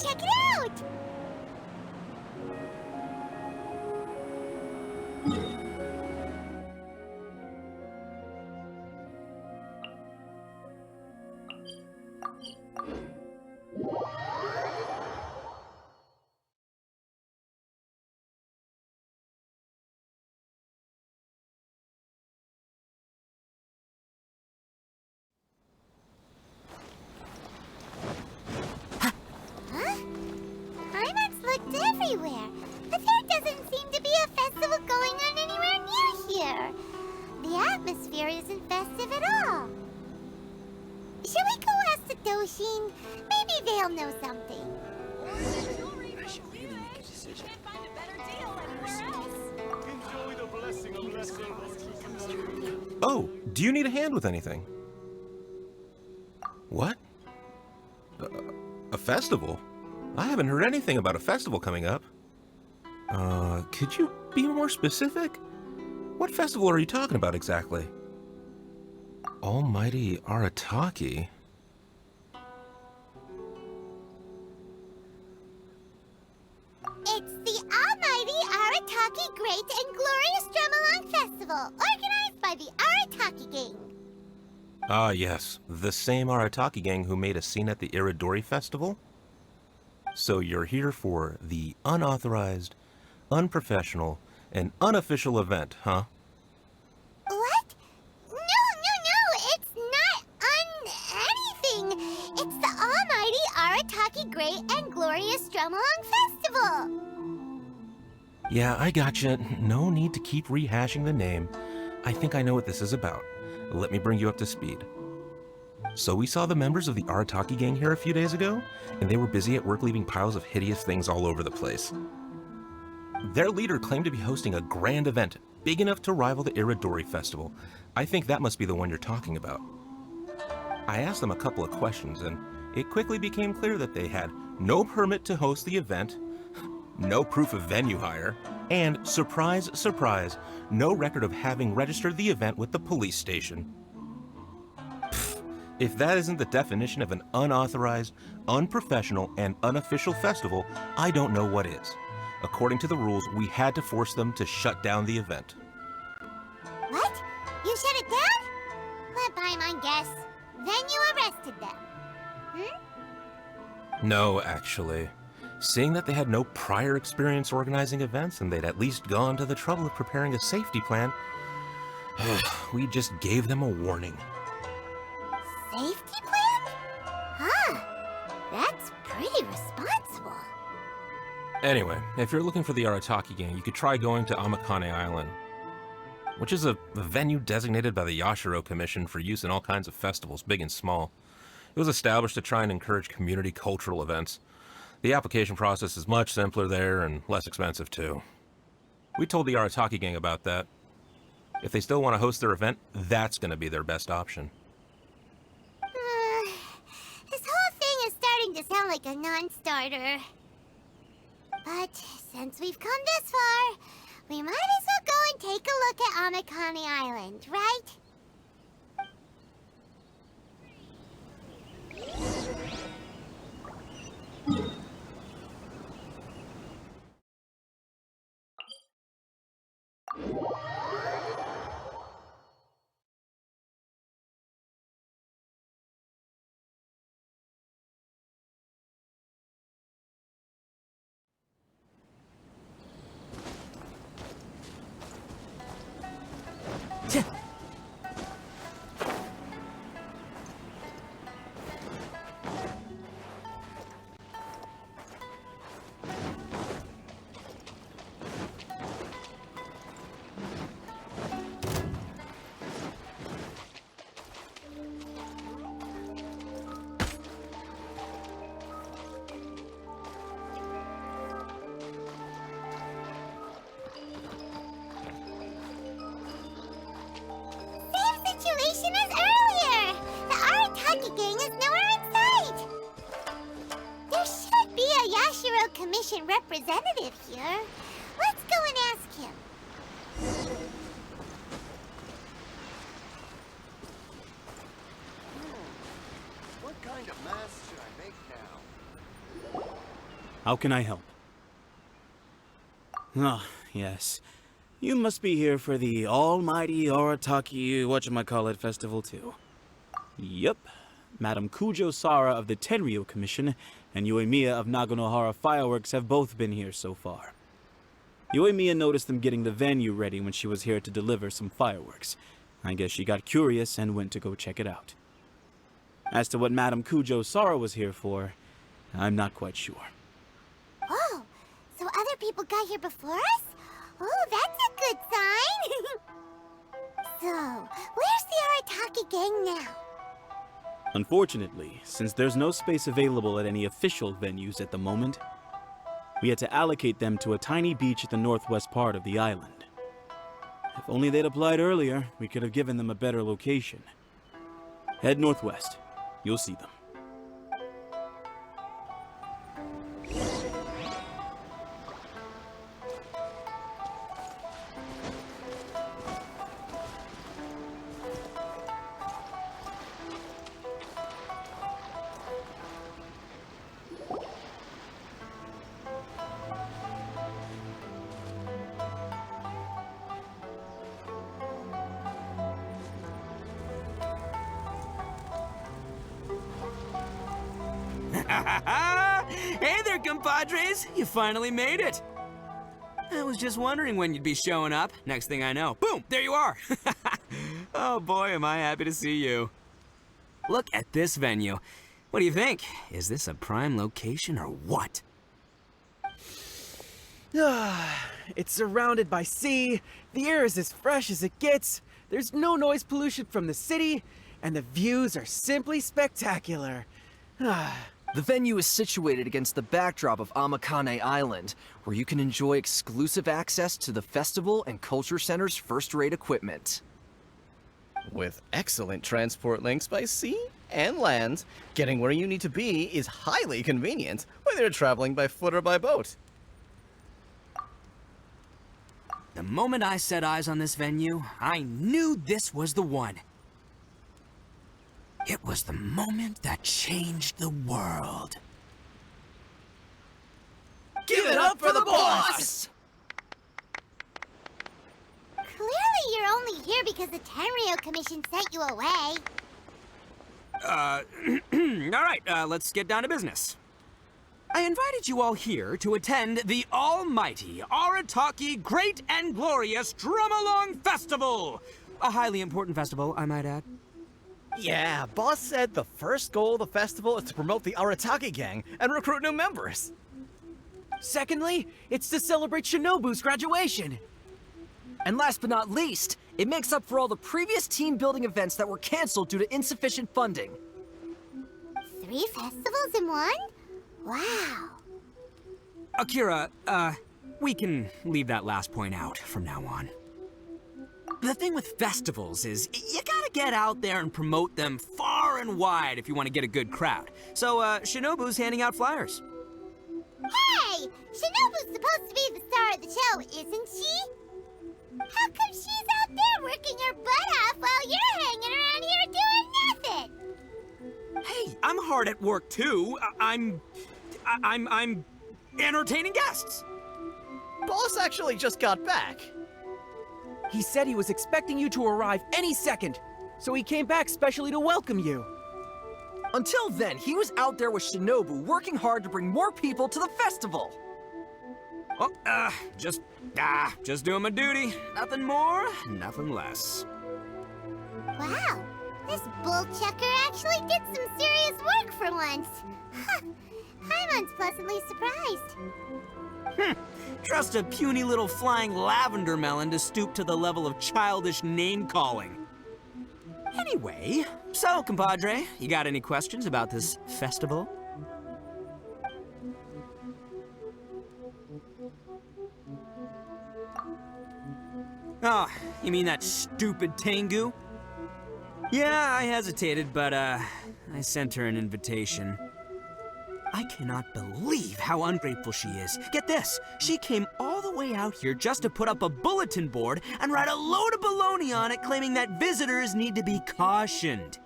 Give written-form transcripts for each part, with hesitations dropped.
Check it out! Everywhere, but there doesn't seem to be a festival going on anywhere near here. The atmosphere isn't festive at all. Shall we go ask the Doshin? Maybe they'll know something. Can't find a better deal anywhere else. Enjoy the blessing of blessings. Oh, do you need a hand with anything? What? A festival? I haven't heard anything about a festival coming up. Could you be more specific? What festival are you talking about exactly? Almighty Arataki? It's the Almighty Arataki Great and Glorious Drumalong Festival, organized by the Arataki Gang. Ah, yes. The same Arataki gang who made a scene at the Iridori Festival? So you're here for the unauthorized, unprofessional, and unofficial event, huh? What? No, it's not anything. It's the Almighty Arataki Great and Glorious Drumalong Festival. Yeah, I gotcha. No need to keep rehashing the name. I think I know what this is about. Let me bring you up to speed. So we saw the members of the Arataki gang here a few days ago, and they were busy at work leaving piles of hideous things all over the place. Their leader claimed to be hosting a grand event, big enough to rival the Iridori Festival. I think that must be the one you're talking about. I asked them a couple of questions, and it quickly became clear that they had no permit to host the event, no proof of venue hire, and, surprise, surprise, no record of having registered the event with the police station. If that isn't the definition of an unauthorized, unprofessional, and unofficial festival, I don't know what is. According to the rules, we had to force them to shut down the event. What? You shut it down? Let Paimon guess. Then you arrested them. No, actually. Seeing that they had no prior experience organizing events and they'd at least gone to the trouble of preparing a safety plan, we just gave them a warning. Safety plan? Huh. That's pretty responsible. Anyway, if you're looking for the Arataki gang, you could try going to Amakane Island, which is a venue designated by the Yashiro Commission for use in all kinds of festivals, big and small. It was established to try and encourage community cultural events. The application process is much simpler there and less expensive too. We told the Arataki gang about that. If they still want to host their event, that's going to be their best option. This whole thing is starting to sound like a non-starter. But since we've come this far, we might as well go and take a look at Amakane Island, right? Situation as earlier! The Arataki gang is nowhere in sight! There should be a Yashiro Commission representative here. Let's go and ask him. What kind of mask should I make now? How can I help? Ah, yes. You must be here for the almighty Arataki whatchamacallit festival too. Yep. Madam Kujo Sara of the Tenryo Commission and Yoimiya of Naganohara Fireworks have both been here so far. Yoimiya noticed them getting the venue ready when she was here to deliver some fireworks. I guess she got curious and went to go check it out. As to what Madam Kujo Sara was here for, I'm not quite sure. Oh, so other people got here before us? Oh, that's a good sign. So, where's the Arataki gang now? Unfortunately, since there's no space available at any official venues at the moment, we had to allocate them to a tiny beach at the northwest part of the island. If only they'd applied earlier, we could have given them a better location. Head northwest. You'll see them. Hey there, compadres! You finally made it! I was just wondering when you'd be showing up. Next thing I know, boom, there you are! Oh boy, am I happy to see you. Look at this venue. What do you think? Is this a prime location or what? It's surrounded by sea, the air is as fresh as it gets, there's no noise pollution from the city, and the views are simply spectacular. The venue is situated against the backdrop of Amakane Island, where you can enjoy exclusive access to the festival and culture center's first-rate equipment. With excellent transport links by sea and land, getting where you need to be is highly convenient, whether you're traveling by foot or by boat. The moment I set eyes on this venue, I knew this was the one. It was the moment that changed the world. Give it up for the boss! Clearly you're only here because the Tenryo Commission sent you away. Alright, let's get down to business. I invited you all here to attend the almighty Arataki Great and Glorious Drumalong Festival! A highly important festival, I might add. Yeah, boss said the first goal of the festival is to promote the Arataki gang and recruit new members. Secondly, it's to celebrate Shinobu's graduation. And last but not least, it makes up for all the previous team-building events that were canceled due to insufficient funding. 3 festivals in one? Wow. Akira, we can leave that last point out from now on. The thing with festivals is, you gotta get out there and promote them far and wide if you want to get a good crowd. So, Shinobu's handing out flyers. Hey! Shinobu's supposed to be the star of the show, isn't she? How come she's out there working her butt off while you're hanging around here doing nothing? Hey, I'm hard at work too. I'm entertaining guests. Boss actually just got back. He said he was expecting you to arrive any second, so he came back specially to welcome you. Until then, he was out there with Shinobu working hard to bring more people to the festival. Well, just doing my duty. Nothing more, nothing less. Wow, this bull chucker actually did some serious work for once. Huh. Paimon's pleasantly surprised. Trust a puny little flying lavender melon to stoop to the level of childish name-calling. Anyway, so, compadre, you got any questions about this festival? Oh, you mean that stupid Tengu? Yeah, I hesitated, but, I sent her an invitation. I cannot believe how ungrateful she is. Get this, she came all the way out here just to put up a bulletin board and write a load of baloney on it claiming that visitors need to be cautioned.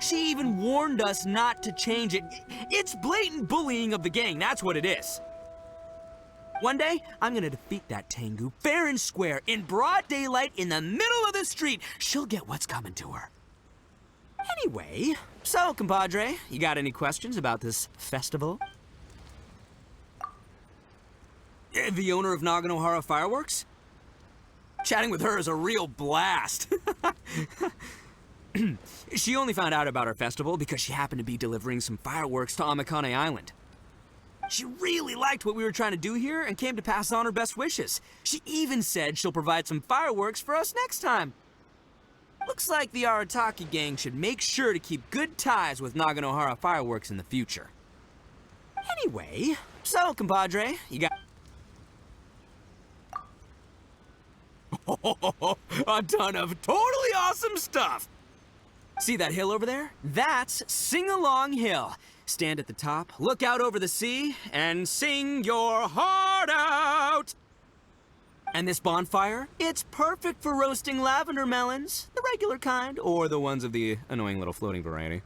She even warned us not to change it. It's blatant bullying of the gang, that's what it is. One day, I'm gonna defeat that Tengu fair and square, in broad daylight, in the middle of the street. She'll get what's coming to her. Anyway, so, compadre, you got any questions about this festival? The owner of Naganohara Fireworks? Chatting with her is a real blast. She only found out about our festival because she happened to be delivering some fireworks to Amakane Island. She really liked what we were trying to do here and came to pass on her best wishes. She even said she'll provide some fireworks for us next time. Looks like the Arataki gang should make sure to keep good ties with Naganohara Fireworks in the future. Anyway, so, compadre, you got... a ton of totally awesome stuff! See that hill over there? That's Sing-Along Hill. Stand at the top, look out over the sea, and sing your heart out! And this bonfire? It's perfect for roasting lavender melons, the regular kind, or the ones of the annoying little floating variety.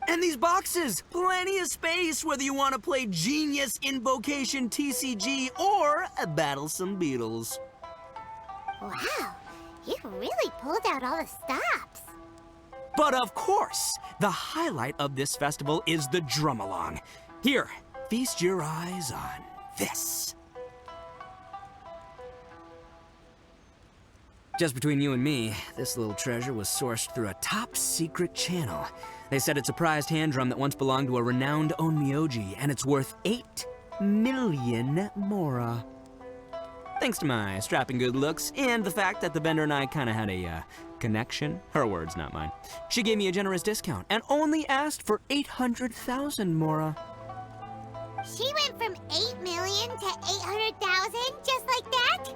And these boxes! Plenty of space whether you want to play Genius Invocation TCG or battle some beetles. Wow, you really pulled out all the stops. But of course, the highlight of this festival is the Drumalong. Here, feast your eyes on this. Just between you and me, this little treasure was sourced through a top-secret channel. They said it's a prized hand drum that once belonged to a renowned onmyoji, and it's worth 8 million mora. Thanks to my strapping good looks and the fact that the vendor and I kind of had a connection. Her words, not mine. She gave me a generous discount and only asked for 800,000 mora. She went from 8 million to 800,000 just like that?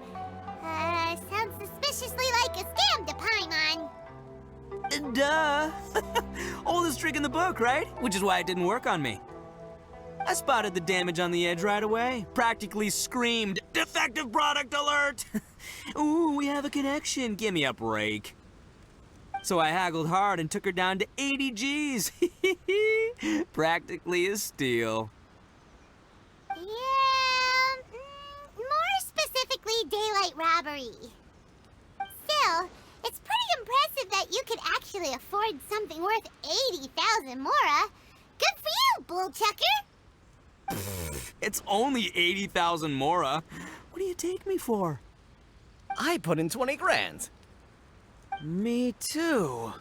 Sounds suspiciously like a scam to Paimon. Duh. Oldest trick in the book, right? Which is why it didn't work on me. I spotted the damage on the edge right away. Practically screamed, "Defective product alert!" Ooh, we have a connection. Give me a break. So I haggled hard and took her down to 80 G's. Practically a steal. Yeah, more specifically daylight robbery. Still, it's pretty impressive that you could actually afford something worth 80,000 mora. Good for you, bullchucker! It's only 80,000 mora. What do you take me for? I put in 20 grand. Me too.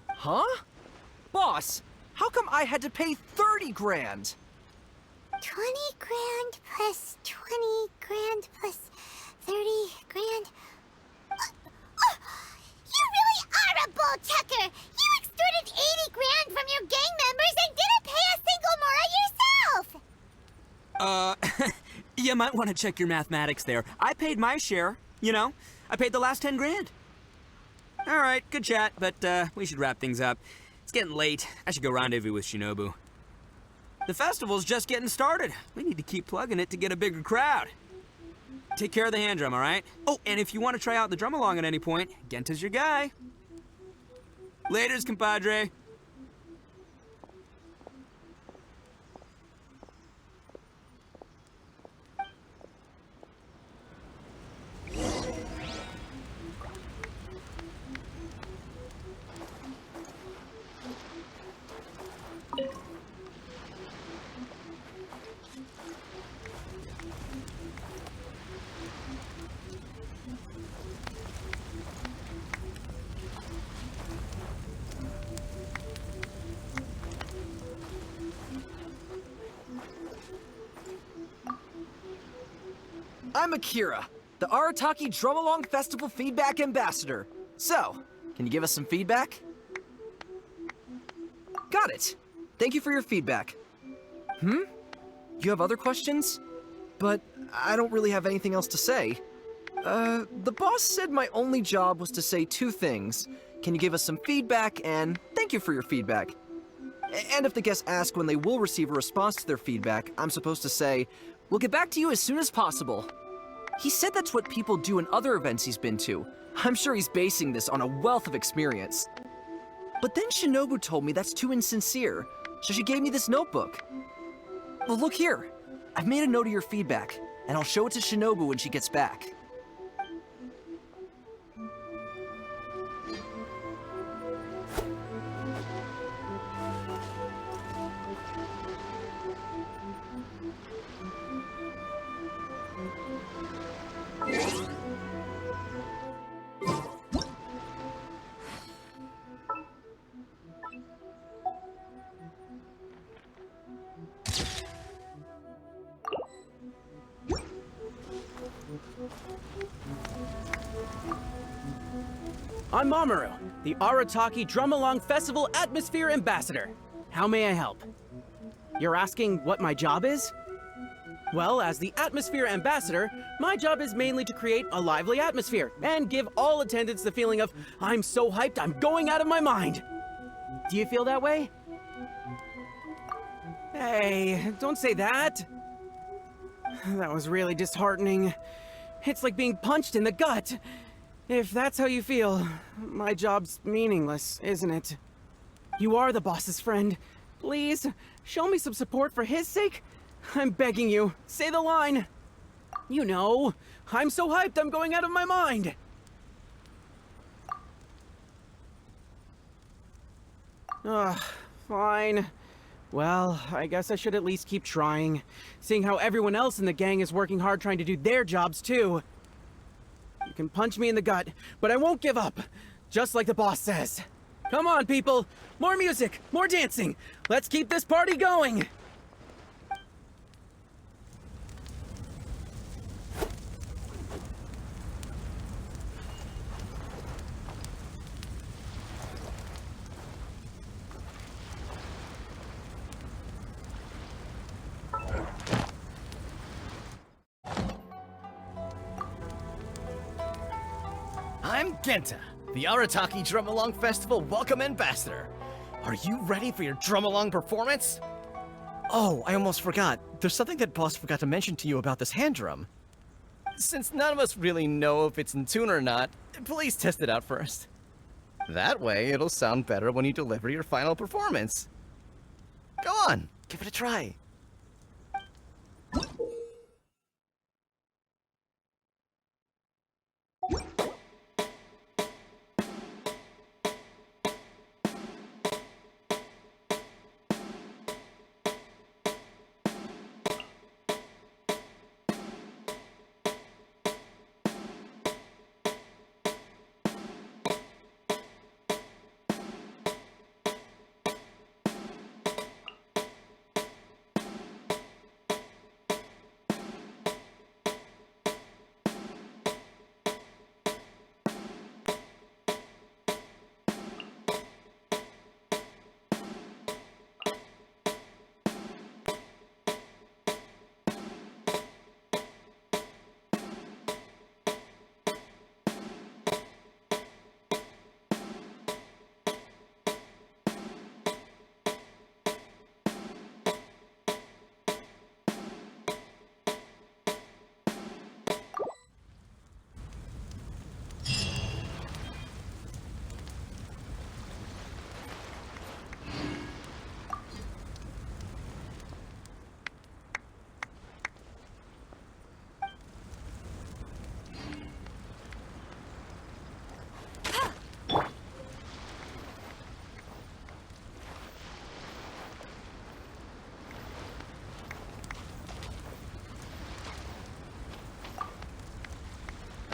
Huh? Boss, how come I had to pay 30 grand? 20 grand plus 20 grand plus 30 grand. You really are a bullchucker! You extorted 80 grand from your gang members and didn't pay a single mora yourself! You might want to check your mathematics there. I paid my share, you know? I paid the last 10 grand. All right, good chat, but we should wrap things up. It's getting late. I should go rendezvous with Shinobu. The festival's just getting started. We need to keep plugging it to get a bigger crowd. Take care of the hand drum, all right? Oh, and if you want to try out the Drumalong at any point, Genta's your guy. Laters, compadre. I'm Akira, the Arataki Drumalong Festival Feedback Ambassador. So, can you give us some feedback? Got it. Thank you for your feedback. You have other questions? But I don't really have anything else to say. The boss said my only job was to say 2 things. Can you give us some feedback, and thank you for your feedback. And if the guests ask when they will receive a response to their feedback, I'm supposed to say, we'll get back to you as soon as possible. He said that's what people do in other events he's been to. I'm sure he's basing this on a wealth of experience. But then Shinobu told me that's too insincere, so she gave me this notebook. Well, look here. I've made a note of your feedback, and I'll show it to Shinobu when she gets back. I'm Mamoru, the Arataki Drumalong Festival Atmosphere Ambassador. How may I help? You're asking what my job is? Well, as the Atmosphere Ambassador, my job is mainly to create a lively atmosphere and give all attendants the feeling of, I'm so hyped, I'm going out of my mind. Do you feel that way? Hey, don't say that. That was really disheartening. It's like being punched in the gut. If that's how you feel, my job's meaningless, isn't it? You are the boss's friend. Please, show me some support for his sake. I'm begging you, say the line. You know, I'm so hyped I'm going out of my mind. Ugh, fine. Well, I guess I should at least keep trying, seeing how everyone else in the gang is working hard trying to do their jobs too. You can punch me in the gut, but I won't give up, just like the boss says. Come on, people! More music, more dancing! Let's keep this party going! I'm Genta, the Arataki Drumalong Festival Welcome Ambassador. Are you ready for your Drumalong performance? Oh, I almost forgot. There's something that Boss forgot to mention to you about this hand drum. Since none of us really know if it's in tune or not, please test it out first. That way, it'll sound better when you deliver your final performance. Go on, give it a try.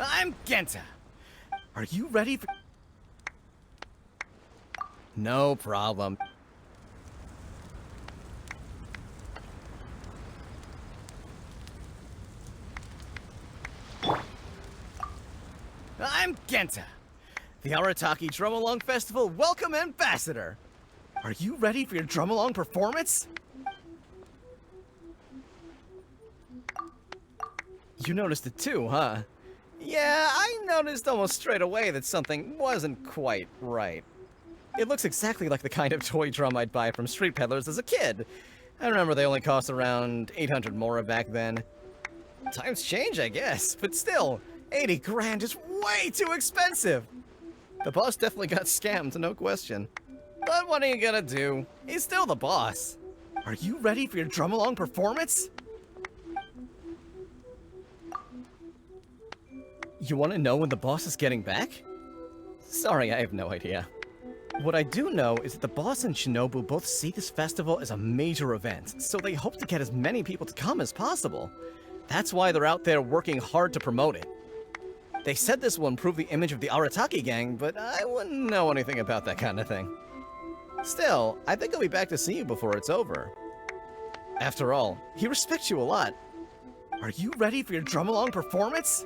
I'm Genta. Are you ready for... No problem. I'm Genta, the Arataki Drumalong Festival Welcome Ambassador. Are you ready for your Drumalong performance? You noticed it too, huh? Yeah, I noticed almost straight away that something wasn't quite right. It looks exactly like the kind of toy drum I'd buy from street peddlers as a kid. I remember they only cost around 800 mora back then. Times change, I guess, but still, 80 grand is way too expensive. The boss definitely got scammed, no question. But what are you gonna do? He's still the boss. Are you ready for your Drumalong performance? You want to know when the boss is getting back? Sorry, I have no idea. What I do know is that the boss and Shinobu both see this festival as a major event, so they hope to get as many people to come as possible. That's why they're out there working hard to promote it. They said this will improve the image of the Arataki gang, but I wouldn't know anything about that kind of thing. Still, I think I'll be back to see you before it's over. After all, he respects you a lot. Are you ready for your Drumalong performance?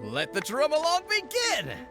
Let the Drumalong begin!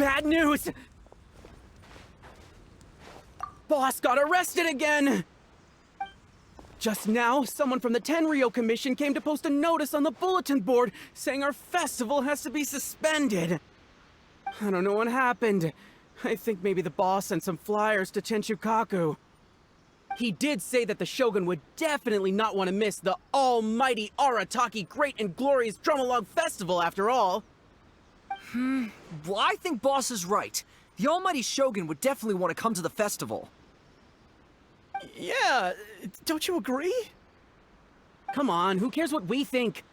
bad news! Boss got arrested again! Just now, someone from the Tenryou Commission came to post a notice on the bulletin board saying our festival has to be suspended. I don't know what happened. I think maybe the boss sent some flyers to Chenchukaku. He did say that the Shogun would definitely not want to miss the almighty Arataki Great and Glorious Drumalong Festival after all. Well, I think Boss is right. The almighty Shogun would definitely want to come to the festival. Yeah, don't you agree? Come on, who cares what we think?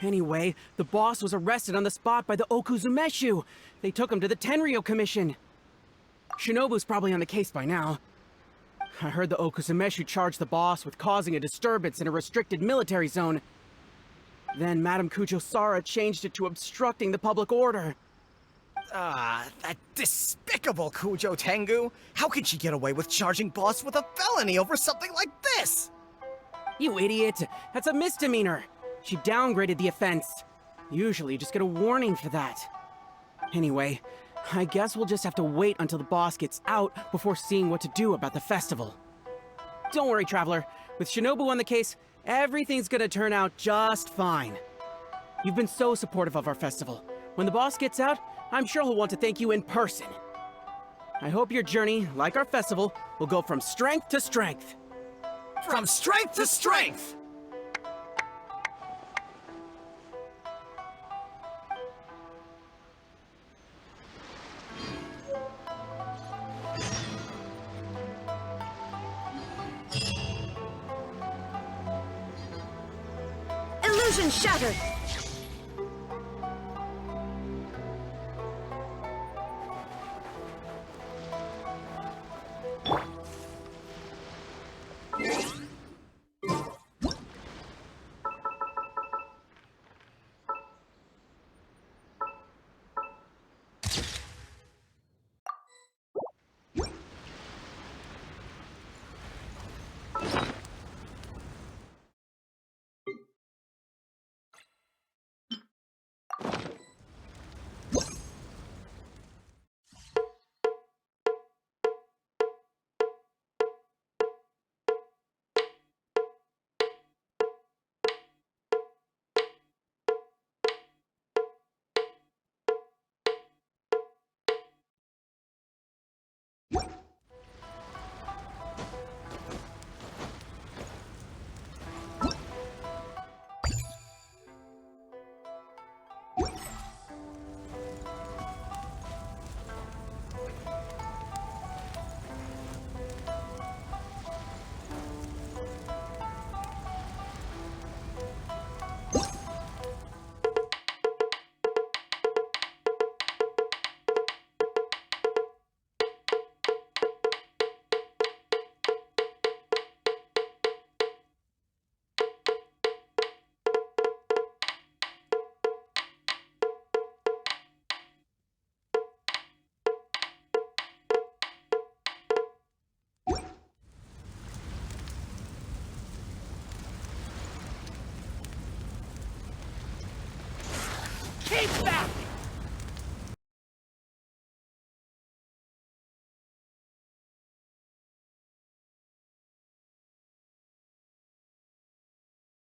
Anyway, the boss was arrested on the spot by the Okuzumeshu. They took him to the Tenryou Commission. Shinobu's probably on the case by now. I heard the Okuzumeshu charged the boss with causing a disturbance in a restricted military zone. Then Madame Kujo-Sara changed it to obstructing the public order. Ah, that despicable Kujo Tengu! How can she get away with charging Boss with a felony over something like this? You idiot! That's a misdemeanor! She downgraded the offense. Usually you just get a warning for that. Anyway, I guess we'll just have to wait until the boss gets out before seeing what to do about the festival. Don't worry, Traveler. With Shinobu on the case, everything's gonna turn out just fine. You've been so supportive of our festival. When the boss gets out, I'm sure he'll want to thank you in person. I hope your journey, like our festival, will go from strength to strength. From strength to strength! Illusion shattered!